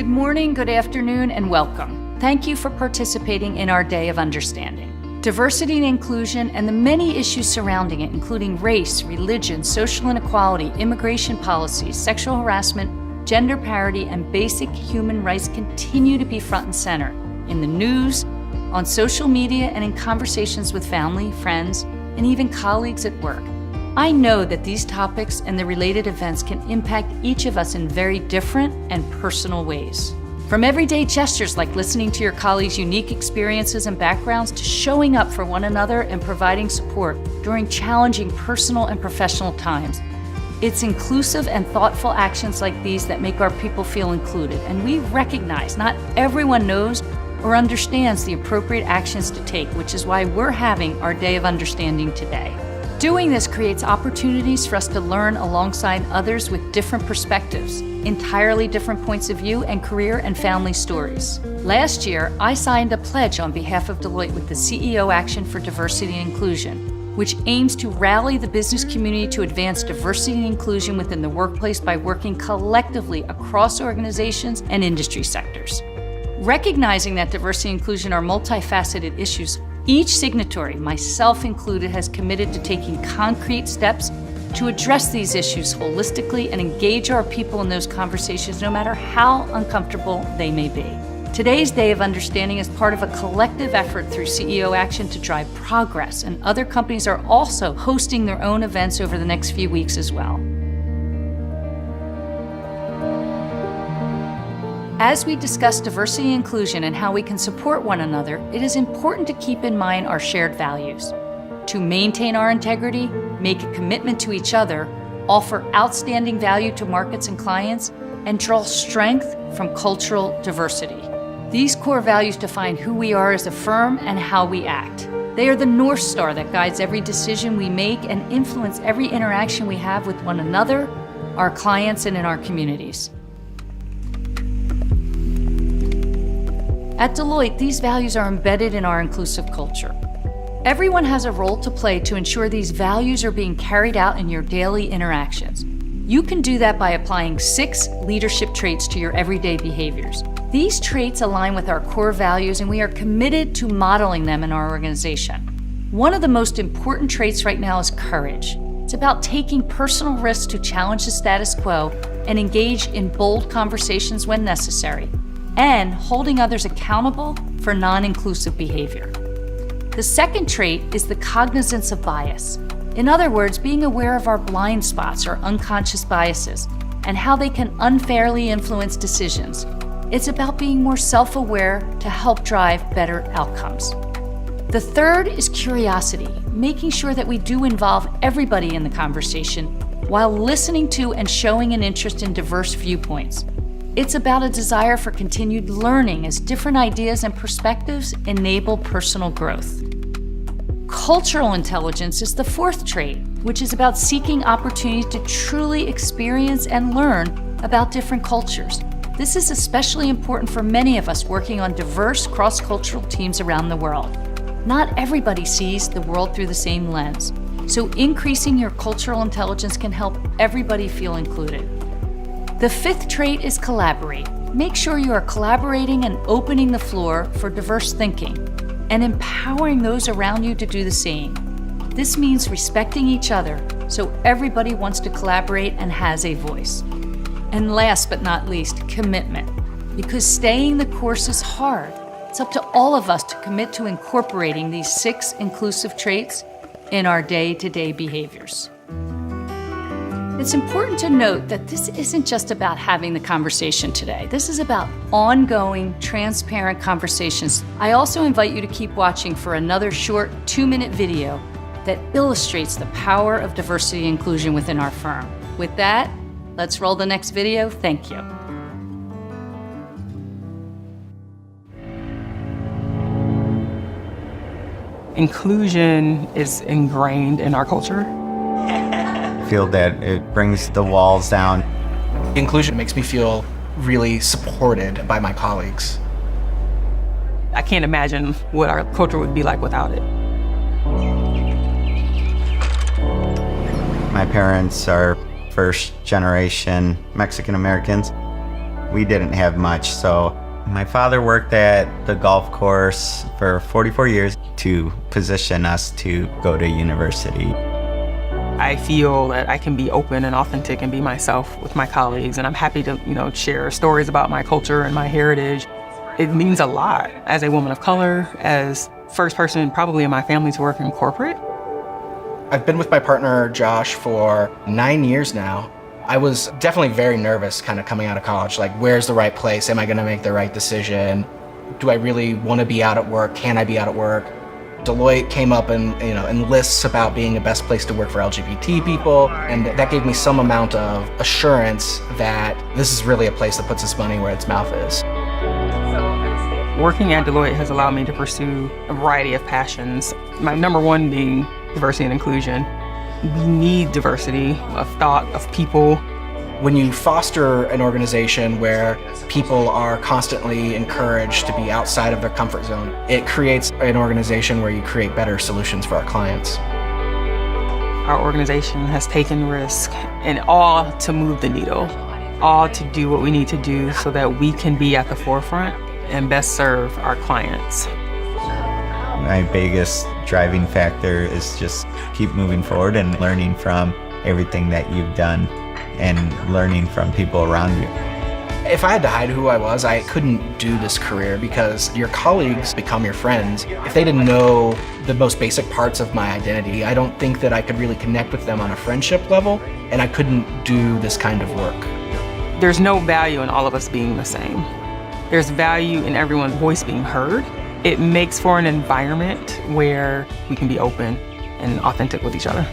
Good morning, good afternoon, and welcome. Thank you for participating in our Day of Understanding. Diversity and inclusion and the many issues surrounding it, including race, religion, social inequality, immigration policies, sexual harassment, gender parity, and basic human rights continue to be front and center in the news, on social media, and in conversations with family, friends, and even colleagues at work. I know that these topics and the related events can impact each of us in very different and personal ways. From everyday gestures like listening to your colleagues' unique experiences and backgrounds to showing up for one another and providing support during challenging personal and professional times. It's inclusive and thoughtful actions like these that make our people feel included, and we recognize not everyone knows or understands the appropriate actions to take, which is why we're having our Day of Understanding today. Doing this creates opportunities for us to learn alongside others with different perspectives, entirely different points of view, and career and family stories. Last year, I signed a pledge on behalf of Deloitte with the CEO Action for Diversity and Inclusion, which aims to rally the business community to advance diversity and inclusion within the workplace by working collectively across organizations and industry sectors. Recognizing that diversity and inclusion are multifaceted issues, each signatory, myself included, has committed to taking concrete steps to address these issues holistically and engage our people in those conversations no matter how uncomfortable they may be. Today's Day of Understanding is part of a collective effort through CEO Action to drive progress, and other companies are also hosting their own events over the next few weeks as well. As we discuss diversity and inclusion and how we can support one another, it is important to keep in mind our shared values. To maintain our integrity, make a commitment to each other, offer outstanding value to markets and clients, and draw strength from cultural diversity. These core values define who we are as a firm and how we act. They are the North Star that guides every decision we make and influence every interaction we have with one another, our clients, and in our communities. At Deloitte, these values are embedded in our inclusive culture. Everyone has a role to play to ensure these values are being carried out in your daily interactions. You can do that by applying 6 leadership traits to your everyday behaviors. These traits align with our core values, and we are committed to modeling them in our organization. One of the most important traits right now is courage. It's about taking personal risks to challenge the status quo and engage in bold conversations when necessary, and holding others accountable for non-inclusive behavior. The second trait is the cognizance of bias. In other words, being aware of our blind spots or unconscious biases and how they can unfairly influence decisions. It's about being more self-aware to help drive better outcomes. The third is curiosity, making sure that we do involve everybody in the conversation while listening to and showing an interest in diverse viewpoints. It's about a desire for continued learning as different ideas and perspectives enable personal growth. Cultural intelligence is the fourth trait, which is about seeking opportunities to truly experience and learn about different cultures. This is especially important for many of us working on diverse cross-cultural teams around the world. Not everybody sees the world through the same lens, so increasing your cultural intelligence can help everybody feel included. The fifth trait is collaborate. Make sure you are collaborating and opening the floor for diverse thinking and empowering those around you to do the same. This means respecting each other so everybody wants to collaborate and has a voice. And last but not least, commitment. Because staying the course is hard. It's up to all of us to commit to incorporating these 6 inclusive traits in our day-to-day behaviors. It's important to note that this isn't just about having the conversation today. This is about ongoing, transparent conversations. I also invite you to keep watching for another short 2-minute video that illustrates the power of diversity and inclusion within our firm. With that, let's roll the next video. Thank you. Inclusion is ingrained in our culture. Feel that it brings the walls down. Inclusion makes me feel really supported by my colleagues. I can't imagine what our culture would be like without it. My parents are first generation Mexican Americans. we didn't have much. So my father worked at the golf course for 44 years to position us to go to university. I feel that I can be open and authentic and be myself with my colleagues, and I'm happy to, share stories about my culture and my heritage. It means a lot as a woman of color, as first person probably in my family to work in corporate. I've been with my partner, Josh, for 9 years now. I was definitely very nervous kind of coming out of college, like where's the right place? Am I gonna make the right decision? Do I really wanna be out at work? Can I be out at work? Deloitte came up and lists about being the best place to work for LGBT people, and that gave me some amount of assurance that this is really a place that puts its money where its mouth is. Working at Deloitte has allowed me to pursue a variety of passions. My number one being diversity and inclusion. We need diversity of thought, of people. When you foster an organization where people are constantly encouraged to be outside of their comfort zone, it creates an organization where you create better solutions for our clients. Our organization has taken risk, and all to move the needle, all to do what we need to do so that we can be at the forefront and best serve our clients. My biggest driving factor is just keep moving forward and learning from everything that you've done and learning from people around you. If I had to hide who I was, I couldn't do this career because your colleagues become your friends. If they didn't know the most basic parts of my identity, I don't think that I could really connect with them on a friendship level, and I couldn't do this kind of work. There's no value in all of us being the same. There's value in everyone's voice being heard. It makes for an environment where we can be open and authentic with each other.